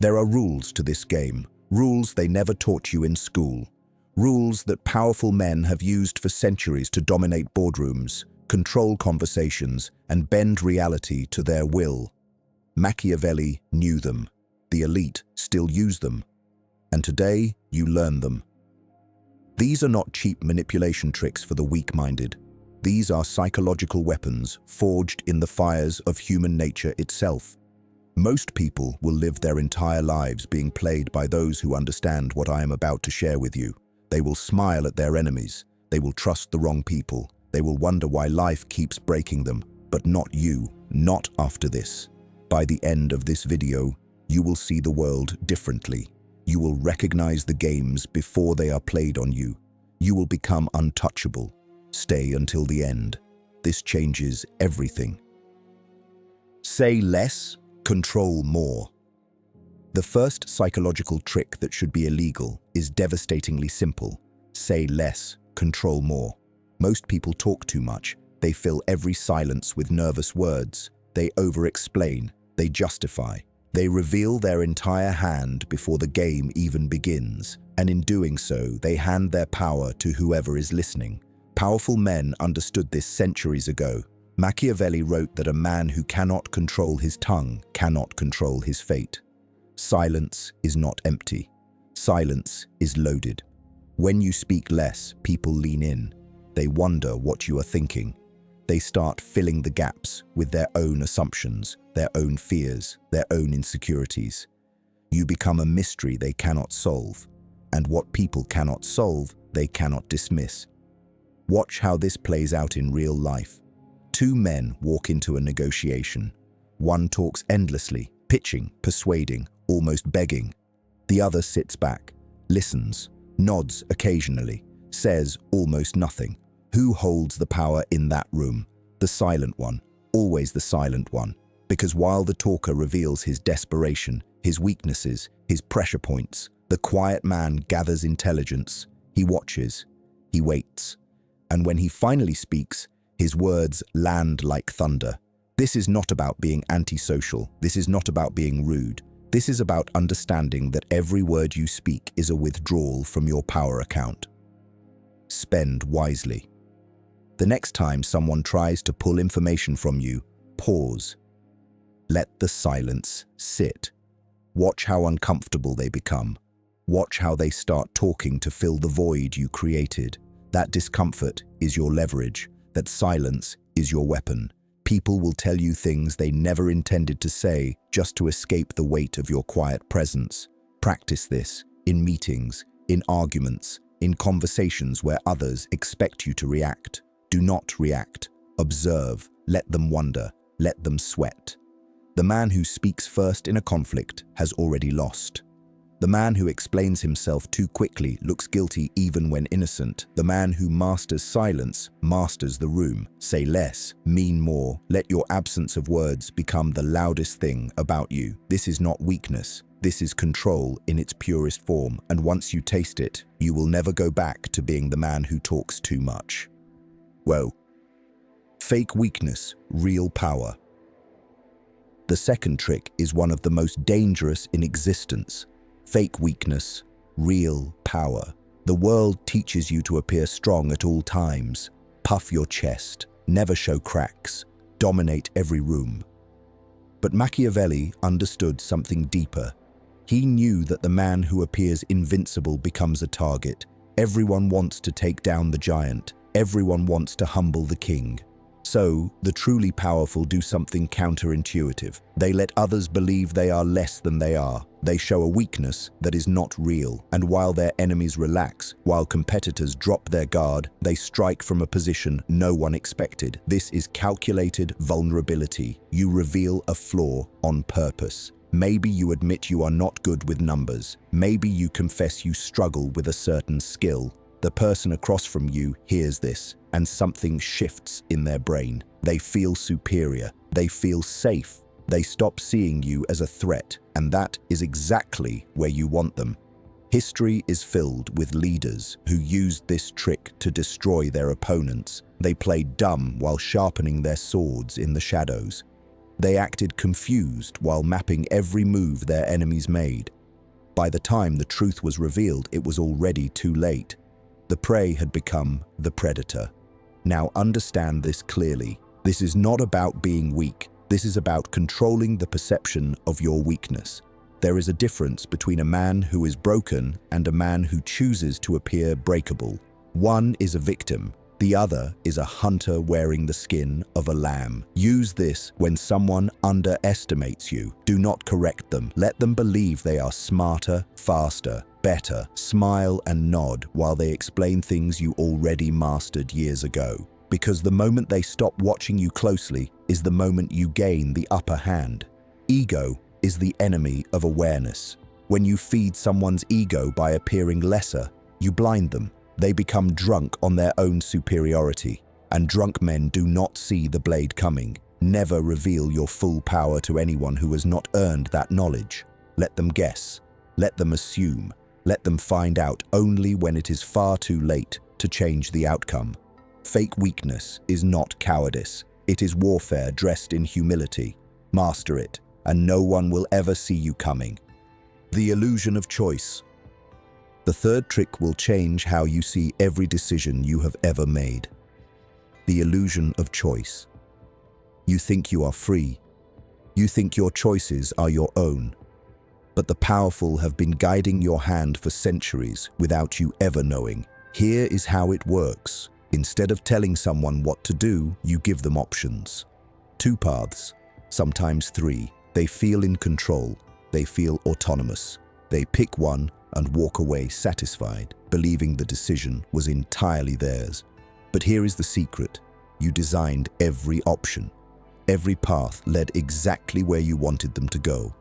There are rules to this game, rules they never taught you in school. Rules that powerful men have used for centuries to dominate boardrooms, control conversations, and bend reality to their will. Machiavelli knew them. The elite still use them. And today, you learn them. These are not cheap manipulation tricks for the weak-minded. These are psychological weapons forged in the fires of human nature itself. Most people will live their entire lives being played by those who understand what I am about to share with you. They will smile at their enemies. They will trust the wrong people. They will wonder why life keeps breaking them. But not you, not after this. By the end of this video, you will see the world differently. You will recognize the games before they are played on you. You will become untouchable. Stay until the end. This changes everything. Say less, control more. The first psychological trick that should be illegal is devastatingly simple. Say less, control more. Most people talk too much. They fill every silence with nervous words. They over-explain. They justify. They reveal their entire hand before the game even begins. And in doing so, they hand their power to whoever is listening. Powerful men understood this centuries ago. Machiavelli wrote that a man who cannot control his tongue cannot control his fate. Silence is not empty. Silence is loaded. When you speak less, people lean in. They wonder what you are thinking. They start filling the gaps with their own assumptions, their own fears, their own insecurities. You become a mystery they cannot solve. And what people cannot solve, they cannot dismiss. Watch how this plays out in real life. Two men walk into a negotiation. One talks endlessly, pitching, persuading, almost begging. The other sits back, listens, nods occasionally, says almost nothing. Who holds the power in that room? The silent one, always the silent one. Because while the talker reveals his desperation, his weaknesses, his pressure points, the quiet man gathers intelligence. He watches, he waits. And when he finally speaks, his words land like thunder. This is not about being antisocial. This is not about being rude. This is about understanding that every word you speak is a withdrawal from your power account. Spend wisely. The next time someone tries to pull information from you, pause. Let the silence sit. Watch how uncomfortable they become. Watch how they start talking to fill the void you created. That discomfort is your leverage. That silence is your weapon. People will tell you things they never intended to say just to escape the weight of your quiet presence. Practice this in meetings, in arguments, in conversations where others expect you to react. Do not react. Observe. Let them wonder. Let them sweat. The man who speaks first in a conflict has already lost. The man who explains himself too quickly looks guilty even when innocent. The man who masters silence masters the room. Say less, mean more. Let your absence of words become the loudest thing about you. This is not weakness. This is control in its purest form. And once you taste it, you will never go back to being the man who talks too much. Whoa. Fake weakness, real power. The second trick is one of the most dangerous in existence. Fake weakness, real power. The world teaches you to appear strong at all times. Puff your chest, never show cracks, dominate every room. But Machiavelli understood something deeper. He knew that the man who appears invincible becomes a target. Everyone wants to take down the giant. Everyone wants to humble the king. So, the truly powerful do something counterintuitive. They let others believe they are less than they are. They show a weakness that is not real. And while their enemies relax, while competitors drop their guard, they strike from a position no one expected. This is calculated vulnerability. You reveal a flaw on purpose. Maybe you admit you are not good with numbers. Maybe you confess you struggle with a certain skill. The person across from you hears this, and something shifts in their brain. They feel superior. They feel safe. They stop seeing you as a threat, and that is exactly where you want them. History is filled with leaders who used this trick to destroy their opponents. They played dumb while sharpening their swords in the shadows. They acted confused while mapping every move their enemies made. By the time the truth was revealed, it was already too late. The prey had become the predator. Now understand this clearly. This is not about being weak. This is about controlling the perception of your weakness. There is a difference between a man who is broken and a man who chooses to appear breakable. One is a victim. The other is a hunter wearing the skin of a lamb. Use this when someone underestimates you. Do not correct them. Let them believe they are smarter, faster, better. Smile and nod while they explain things you already mastered years ago. Because the moment they stop watching you closely is the moment you gain the upper hand. Ego is the enemy of awareness. When you feed someone's ego by appearing lesser, you blind them. They become drunk on their own superiority, and drunk men do not see the blade coming. Never reveal your full power to anyone who has not earned that knowledge. Let them guess. Let them assume. Let them find out only when it is far too late to change the outcome. Fake weakness is not cowardice. It is warfare dressed in humility. Master it, and no one will ever see you coming. The illusion of choice. The third trick will change how you see every decision you have ever made. The illusion of choice. You think you are free. You think your choices are your own. But the powerful have been guiding your hand for centuries without you ever knowing. Here is how it works. Instead of telling someone what to do, you give them options. 2 paths, sometimes 3. They feel in control. They feel autonomous. They pick one and walk away satisfied, believing the decision was entirely theirs. But here is the secret. You designed every option. Every path led exactly where you wanted them to go.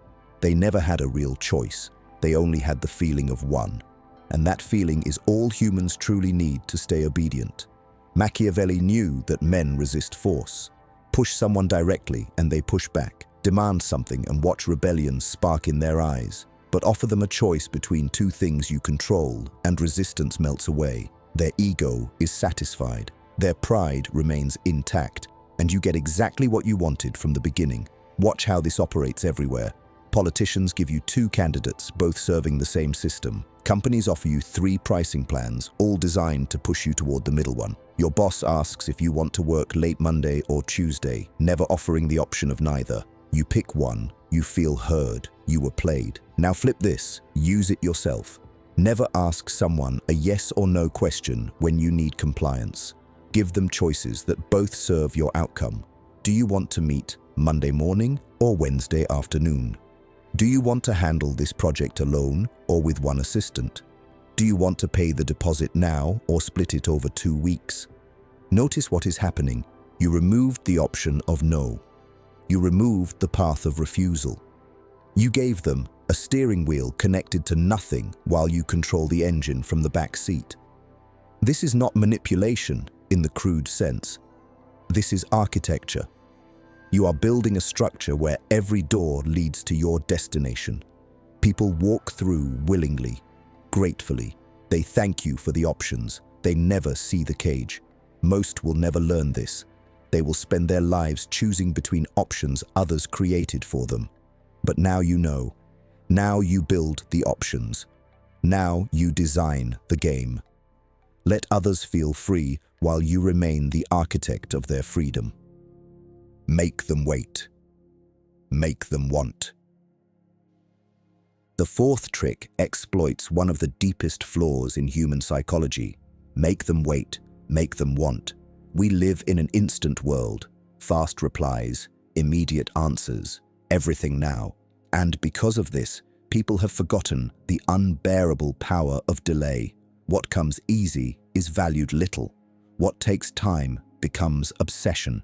They never had a real choice. They only had the feeling of one. And that feeling is all humans truly need to stay obedient. Machiavelli knew that men resist force. Push someone directly and they push back. Demand something and watch rebellion spark in their eyes. But offer them a choice between 2 things you control and resistance melts away. Their ego is satisfied. Their pride remains intact. And you get exactly what you wanted from the beginning. Watch how this operates everywhere. Politicians give you 2 candidates, both serving the same system. Companies offer you 3 pricing plans, all designed to push you toward the middle one. Your boss asks if you want to work late Monday or Tuesday, never offering the option of neither. You pick one, you feel heard, you were played. Now flip this, use it yourself. Never ask someone a yes or no question when you need compliance. Give them choices that both serve your outcome. Do you want to meet Monday morning or Wednesday afternoon? Do you want to handle this project alone or with one assistant? Do you want to pay the deposit now or split it over 2 weeks? Notice what is happening. You removed the option of no. You removed the path of refusal. You gave them a steering wheel connected to nothing while you control the engine from the back seat. This is not manipulation in the crude sense. This is architecture. You are building a structure where every door leads to your destination. People walk through willingly, gratefully. They thank you for the options. They never see the cage. Most will never learn this. They will spend their lives choosing between options others created for them. But now you know. Now you build the options. Now you design the game. Let others feel free while you remain the architect of their freedom. Make them wait. Make them want. The 4th trick exploits one of the deepest flaws in human psychology. Make them wait. Make them want. We live in an instant world. Fast replies, immediate answers, everything now. And because of this, people have forgotten the unbearable power of delay. What comes easy is valued little. What takes time becomes obsession.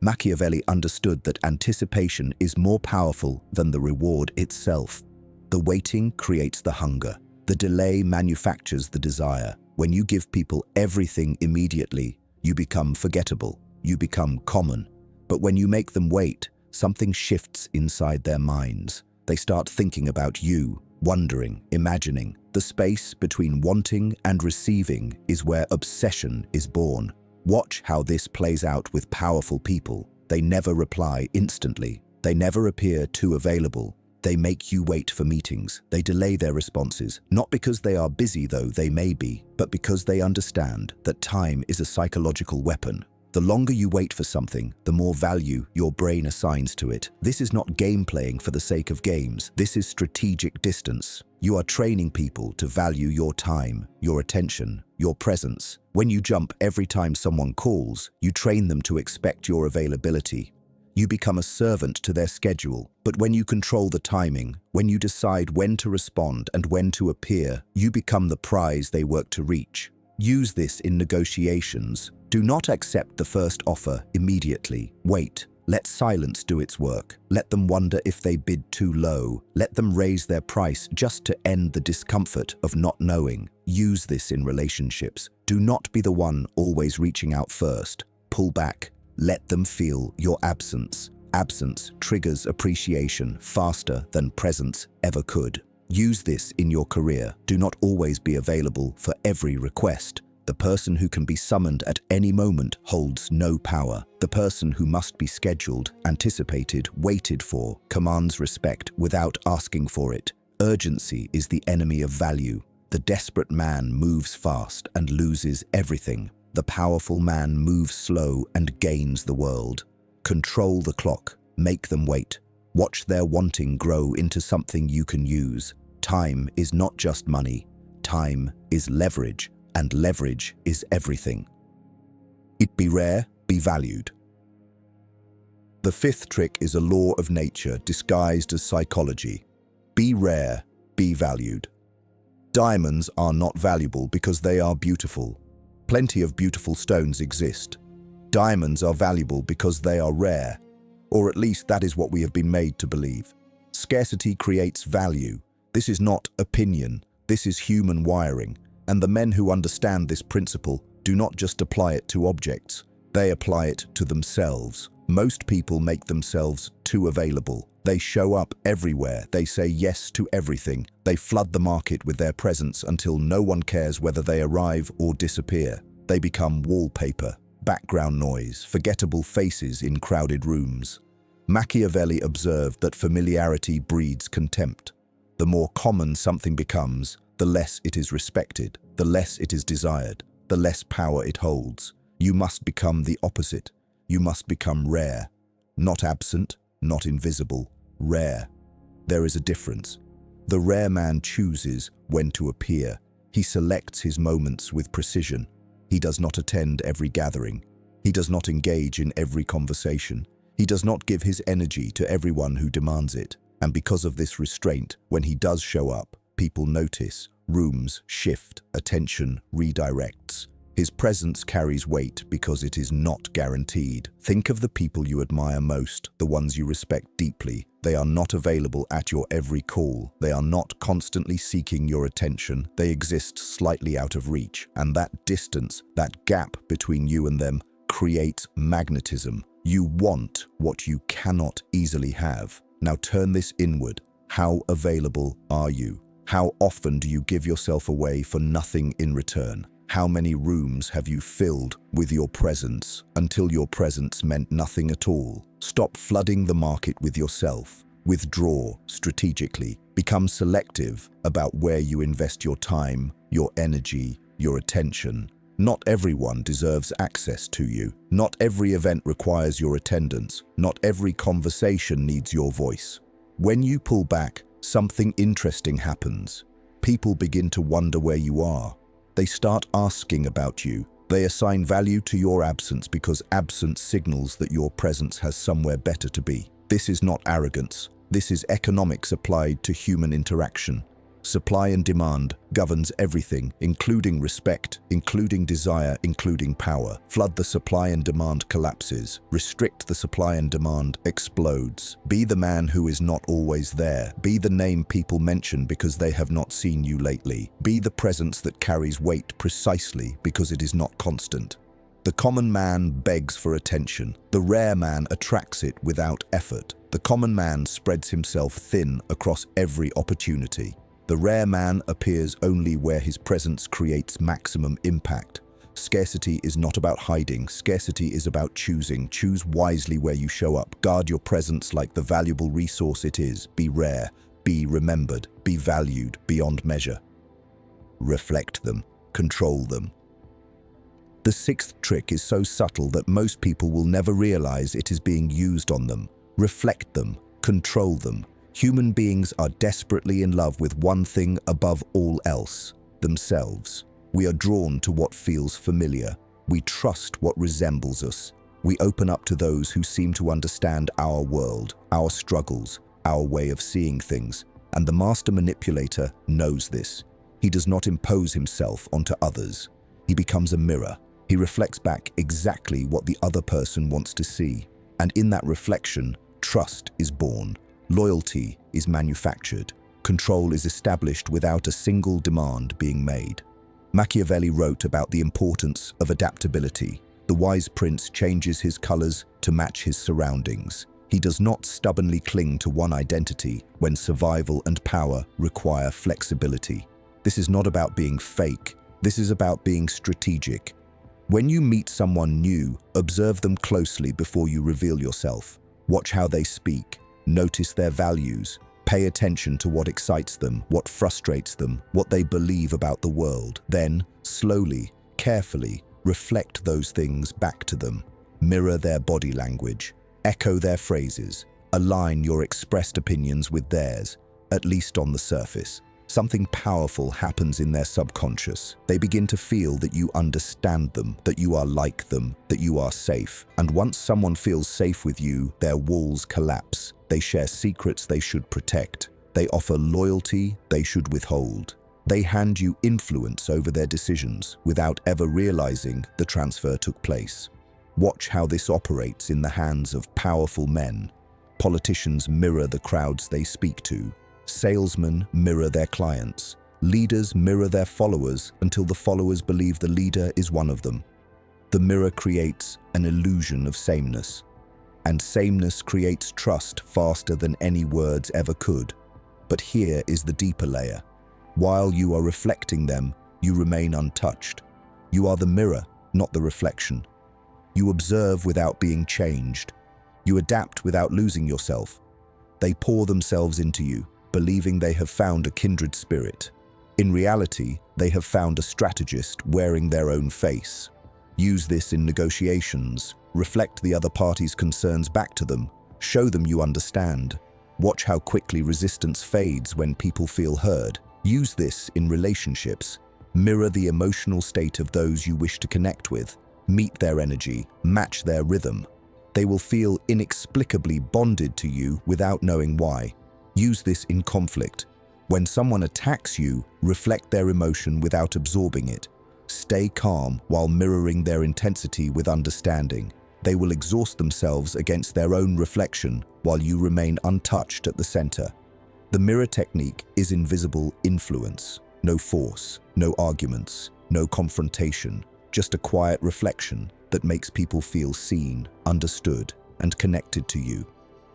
Machiavelli understood that anticipation is more powerful than the reward itself. The waiting creates the hunger. The delay manufactures the desire. When you give people everything immediately, you become forgettable. You become common. But when you make them wait, something shifts inside their minds. They start thinking about you, wondering, imagining. The space between wanting and receiving is where obsession is born. Watch how this plays out with powerful people. They never reply instantly. They never appear too available. They make you wait for meetings. They delay their responses, not because they are busy, though they may be, but because they understand that time is a psychological weapon. The longer you wait for something, the more value your brain assigns to it. This is not game playing for the sake of games. This is strategic distance. You are training people to value your time, your attention, your presence. When you jump every time someone calls, you train them to expect your availability. You become a servant to their schedule. But when you control the timing, when you decide when to respond and when to appear, you become the prize they work to reach. Use this in negotiations. Do not accept the first offer immediately. Wait. Let silence do its work. Let them wonder if they bid too low. Let them raise their price just to end the discomfort of not knowing. Use this in relationships. Do not be the one always reaching out first. Pull back. Let them feel your absence. Absence triggers appreciation faster than presence ever could. Use this in your career. Do not always be available for every request. The person who can be summoned at any moment holds no power. The person who must be scheduled, anticipated, waited for, commands respect without asking for it. Urgency is the enemy of value. The desperate man moves fast and loses everything. The powerful man moves slow and gains the world. Control the clock. Make them wait. Watch their wanting grow into something you can use. Time is not just money. Time is leverage. And leverage is everything. It be rare, be valued. The fifth trick is a law of nature disguised as psychology. Be rare, be valued. Diamonds are not valuable because they are beautiful. Plenty of beautiful stones exist. Diamonds are valuable because they are rare, or at least that is what we have been made to believe. Scarcity creates value. This is not opinion, this is human wiring. And the men who understand this principle do not just apply it to objects, they apply it to themselves. Most people make themselves too available. They show up everywhere, they say yes to everything. They flood the market with their presence until no one cares whether they arrive or disappear. They become wallpaper, background noise, forgettable faces in crowded rooms. Machiavelli observed that familiarity breeds contempt. The more common something becomes, the less it is respected, the less it is desired, the less power it holds. You must become the opposite. You must become rare. Not absent, not invisible, rare. There is a difference. The rare man chooses when to appear. He selects his moments with precision. He does not attend every gathering. He does not engage in every conversation. He does not give his energy to everyone who demands it. And because of this restraint, when he does show up, people notice. Rooms shift, attention redirects. His presence carries weight because it is not guaranteed. Think of the people you admire most, the ones you respect deeply. They are not available at your every call. They are not constantly seeking your attention. They exist slightly out of reach. And that distance, that gap between you and them, creates magnetism. You want what you cannot easily have. Now turn this inward. How available are you? How often do you give yourself away for nothing in return? How many rooms have you filled with your presence until your presence meant nothing at all? Stop flooding the market with yourself. Withdraw strategically. Become selective about where you invest your time, your energy, your attention. Not everyone deserves access to you. Not every event requires your attendance. Not every conversation needs your voice. When you pull back, something interesting happens. People begin to wonder where you are. They start asking about you. They assign value to your absence because absence signals that your presence has somewhere better to be. This is not arrogance. This is economics applied to human interaction. Supply and demand governs everything, including respect, including desire, including power. Flood the supply and demand collapses. Restrict the supply and demand explodes. Be the man who is not always there. Be the name people mention because they have not seen you lately. Be the presence that carries weight precisely because it is not constant. The common man begs for attention. The rare man attracts it without effort. The common man spreads himself thin across every opportunity. The rare man appears only where his presence creates maximum impact. Scarcity is not about hiding. Scarcity is about choosing. Choose wisely where you show up. Guard your presence like the valuable resource it is. Be rare, be remembered, be valued beyond measure. Reflect them, control them. The sixth trick is so subtle that most people will never realize it is being used on them. Reflect them, control them. Human beings are desperately in love with one thing above all else: themselves. We are drawn to what feels familiar. We trust what resembles us. We open up to those who seem to understand our world, our struggles, our way of seeing things. And the master manipulator knows this. He does not impose himself onto others. He becomes a mirror. He reflects back exactly what the other person wants to see. And in that reflection, trust is born. Loyalty is manufactured. Control is established without a single demand being made. Machiavelli wrote about the importance of adaptability. The wise prince changes his colors to match his surroundings. He does not stubbornly cling to one identity when survival and power require flexibility. This is not about being fake. This is about being strategic. When you meet someone new, observe them closely before you reveal yourself. Watch how they speak. Notice their values. Pay attention to what excites them, what frustrates them, what they believe about the world. Then, slowly, carefully, reflect those things back to them. Mirror their body language. Echo their phrases. Align your expressed opinions with theirs, at least on the surface. Something powerful happens in their subconscious. They begin to feel that you understand them, that you are like them, that you are safe. And once someone feels safe with you, their walls collapse. They share secrets they should protect. They offer loyalty they should withhold. They hand you influence over their decisions without ever realizing the transfer took place. Watch how this operates in the hands of powerful men. Politicians mirror the crowds they speak to. Salesmen mirror their clients. Leaders mirror their followers until the followers believe the leader is one of them. The mirror creates an illusion of sameness. And sameness creates trust faster than any words ever could. But here is the deeper layer. While you are reflecting them, you remain untouched. You are the mirror, not the reflection. You observe without being changed. You adapt without losing yourself. They pour themselves into you, believing they have found a kindred spirit. In reality, they have found a strategist wearing their own face. Use this in negotiations. Reflect the other party's concerns back to them. Show them you understand. Watch how quickly resistance fades when people feel heard. Use this in relationships. Mirror the emotional state of those you wish to connect with. Meet their energy, match their rhythm. They will feel inexplicably bonded to you without knowing why. Use this in conflict. When someone attacks you, reflect their emotion without absorbing it. Stay calm while mirroring their intensity with understanding. They will exhaust themselves against their own reflection while you remain untouched at the center. The mirror technique is invisible influence. No force, no arguments, no confrontation, just a quiet reflection that makes people feel seen, understood, and connected to you.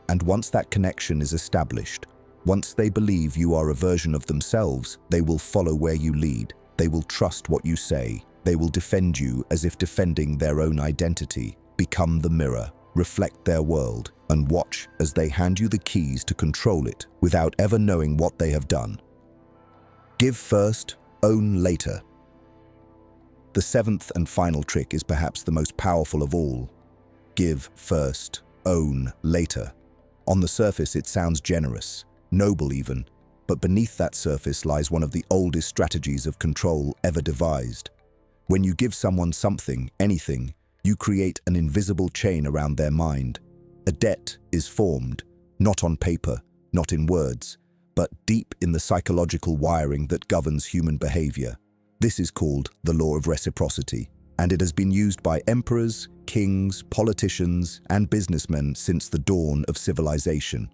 And once that connection is established, once they believe you are a version of themselves, they will follow where you lead. They will trust what you say. They will defend you as if defending their own identity. Become the mirror, reflect their world, and watch as they hand you the keys to control it without ever knowing what they have done. Give first, own later. The seventh and final trick is perhaps the most powerful of all. Give first, own later. On the surface, it sounds generous, noble even, but beneath that surface lies one of the oldest strategies of control ever devised. When you give someone something, anything, you create an invisible chain around their mind. A debt is formed, not on paper, not in words, but deep in the psychological wiring that governs human behavior. This is called the law of reciprocity, and it has been used by emperors, kings, politicians, and businessmen since the dawn of civilization.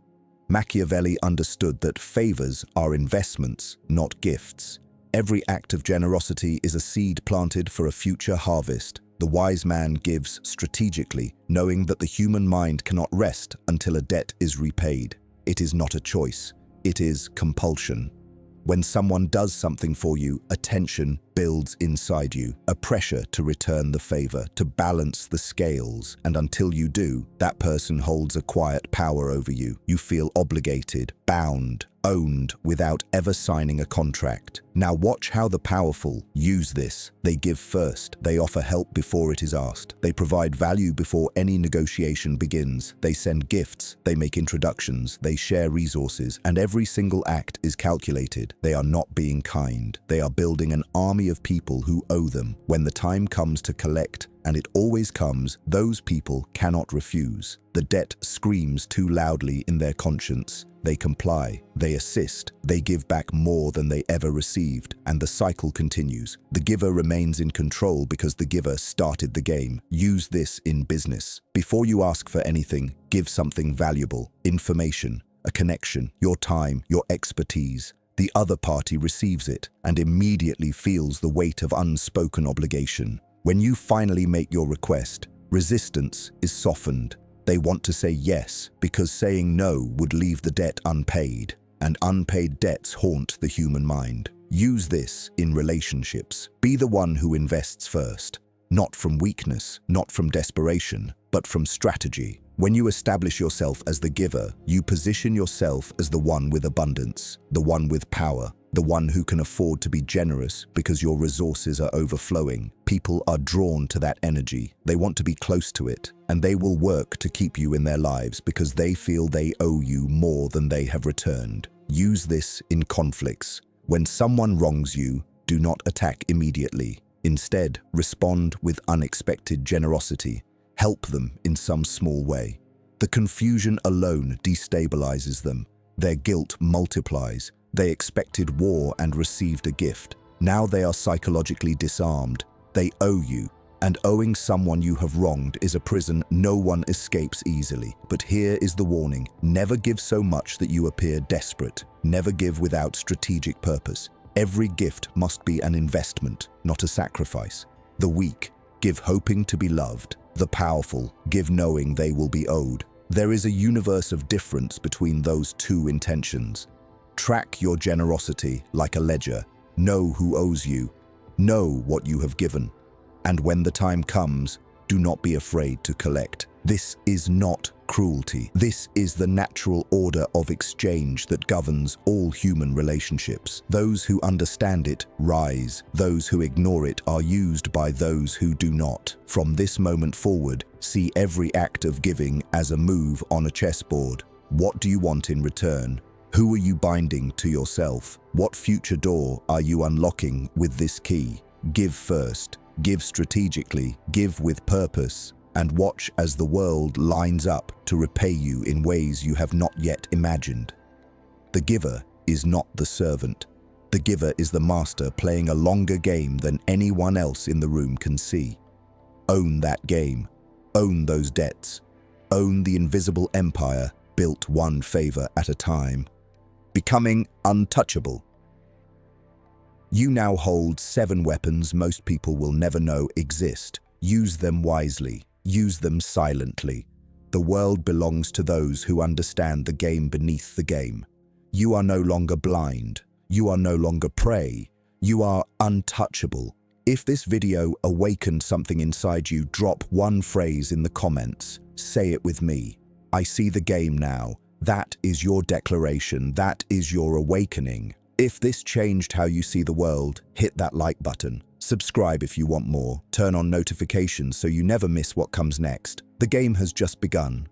Machiavelli understood that favors are investments, not gifts. Every act of generosity is a seed planted for a future harvest. The wise man gives strategically, knowing that the human mind cannot rest until a debt is repaid. It is not a choice, it is compulsion. When someone does something for you, a tension builds inside you, a pressure to return the favor, to balance the scales. And until you do, that person holds a quiet power over you. You feel obligated, bound, owned without ever signing a contract. Now watch how the powerful use this. They give first. They offer help before it is asked. They provide value before any negotiation begins. They send gifts. They make introductions. They share resources. And every single act is calculated. They are not being kind. They are building an army of people who owe them. When the time comes to collect, and it always comes, those people cannot refuse. The debt screams too loudly in their conscience. They comply, they assist, they give back more than they ever received, and the cycle continues. The giver remains in control because the giver started the game. Use this in business. Before you ask for anything, give something valuable, information, a connection, your time, your expertise. The other party receives it and immediately feels the weight of unspoken obligation. When you finally make your request, resistance is softened. They want to say yes because saying no would leave the debt unpaid, and unpaid debts haunt the human mind. Use this in relationships. Be the one who invests first, not from weakness, not from desperation, but from strategy. When you establish yourself as the giver, you position yourself as the one with abundance, the one with power, the one who can afford to be generous because your resources are overflowing. People are drawn to that energy. They want to be close to it, and they will work to keep you in their lives because they feel they owe you more than they have returned. Use this in conflicts. When someone wrongs you, do not attack immediately. Instead, respond with unexpected generosity. Help them in some small way. The confusion alone destabilizes them. Their guilt multiplies. They expected war and received a gift. Now they are psychologically disarmed. They owe you, and owing someone you have wronged is a prison no one escapes easily. But here is the warning. Never give so much that you appear desperate. Never give without strategic purpose. Every gift must be an investment, not a sacrifice. The weak give hoping to be loved. The powerful give knowing they will be owed. There is a universe of difference between those two intentions. Track your generosity like a ledger. Know who owes you. Know what you have given. And when the time comes, do not be afraid to collect. This is not cruelty. This is the natural order of exchange that governs all human relationships. Those who understand it rise. Those who ignore it are used by those who do not. From this moment forward, see every act of giving as a move on a chessboard. What do you want in return? Who are you binding to yourself? What future door are you unlocking with this key? Give first. Give strategically. Give with purpose. And watch as the world lines up to repay you in ways you have not yet imagined. The giver is not the servant. The giver is the master playing a longer game than anyone else in the room can see. Own that game. Own those debts. Own the invisible empire built one favor at a time. Becoming untouchable. You now hold 7 weapons most people will never know exist. Use them wisely. Use them silently. The world belongs to those who understand the game beneath the game. You are no longer blind. You are no longer prey. You are untouchable. If this video awakened something inside you, drop one phrase in the comments. Say it with me. I see the game now. That is your declaration. That is your awakening. If this changed how you see the world, hit that like button. Subscribe if you want more. Turn on notifications so you never miss what comes next. The game has just begun.